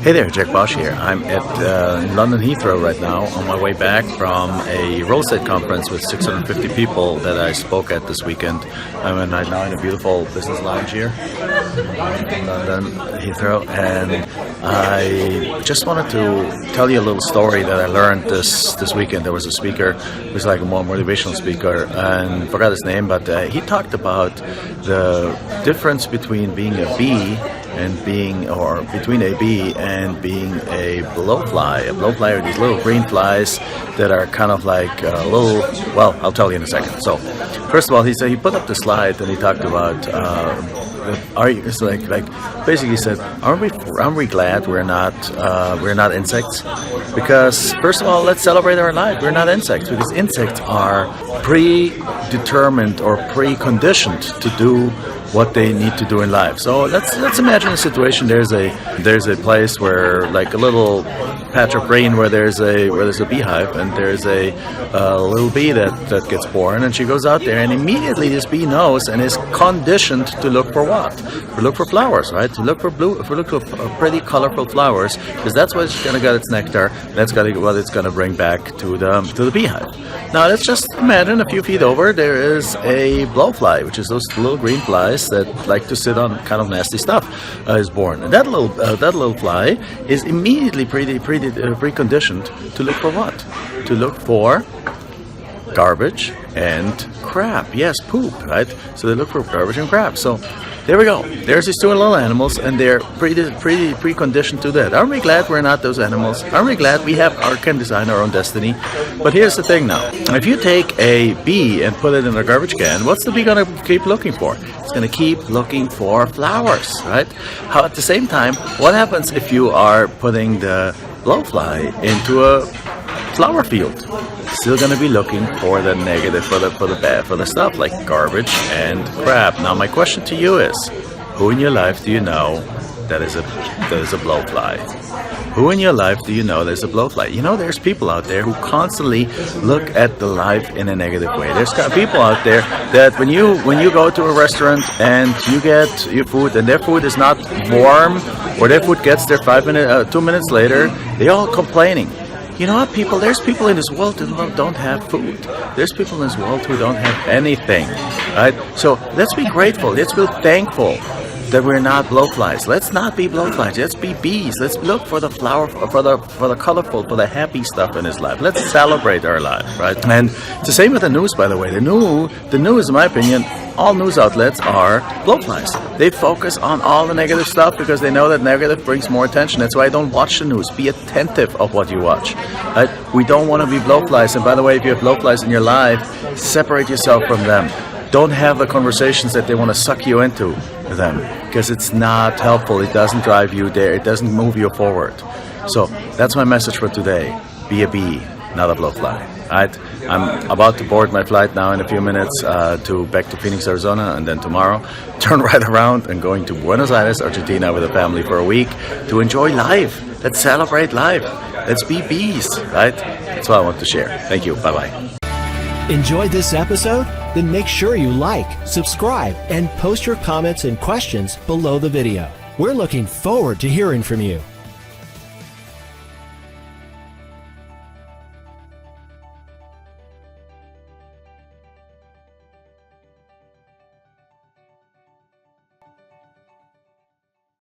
Hey there, Jack Bosch here. I'm at London Heathrow right now on my way back from a Rosette Conference with 650 people that I spoke at this weekend. I'm now in a beautiful business lounge here in London Heathrow, and I just wanted to tell you a little story that I learned this weekend. There was a speaker who was like a more motivational speaker, and I forgot his name, but he talked about the difference between being a bee and between a bee and being a blowfly. A blowfly are these little green flies that are kind of like well, I'll tell you in a second. So, first of all, he put up the slide and he talked about, basically said, aren't we glad we're not insects? Because first of all, let's celebrate our life. We're not insects because insects are predetermined or preconditioned to do what they need to do in life. So let's imagine a situation. There's a place where, like a little patch of green where there's a beehive, and there's a little bee that gets born, and she goes out there, and immediately this bee knows and is conditioned to look for what? To look for flowers, right? To look for pretty colorful flowers, because that's what's gonna get its nectar. That's what it's gonna bring back to the beehive. Now let's just imagine a few feet over there is a blowfly, which is those little green flies that like to sit on kind of nasty stuff, is born. And that little fly is immediately preconditioned to look for what? To look for garbage and crap. Yes, poop, right? So they look for garbage and crap. So there we go. There's these two little animals, and they're preconditioned to that. Aren't we glad we're not those animals? Aren't we glad we can design our own destiny? But here's the thing now. If you take a bee and put it in a garbage can, what's the bee going to keep looking for? It's going to keep looking for flowers, right? How at the same time, what happens if you are putting the blowfly into a flower field? Still going to be looking for the negative, for the bad, for the stuff like garbage and crap. Now my question to you is, who in your life do you know that is a blowfly? Who in your life do you know there's a blowfly? You know, there's people out there who constantly look at the life in a negative way. There's people out there that when you go to a restaurant and you get your food and their food is not warm, or their food gets there 2 minutes later, they're all complaining. You know what, people? There's people in this world who don't have food. There's people in this world who don't have anything, right? So let's be grateful. Let's be thankful that we're not blowflies. Let's not be blowflies. Let's be bees. Let's look for the flower, for the colorful, for the happy stuff in his life. Let's celebrate our life, right? And it's the same with the news, by the way. The news, in my opinion, all news outlets are blowflies. They focus on all the negative stuff because they know that negative brings more attention. That's why I don't watch the news. Be attentive of what you watch. Right? We don't want to be blowflies. And by the way, if you have blowflies in your life, separate yourself from them. Don't have the conversations that they want to suck you into them, because it's not helpful. It doesn't drive you there. It doesn't move you forward. So that's my message for today. Be a bee, not a blowfly. Right? I'm about to board my flight now in a few minutes back to Phoenix, Arizona, and then tomorrow turn right around and going to Buenos Aires, Argentina with a family for a week to enjoy life. Let's celebrate life. Let's be bees, right? That's what I want to share. Thank you. Bye-bye. Enjoyed this episode? Then make sure you like, subscribe, and post your comments and questions below the video. We're looking forward to hearing from you.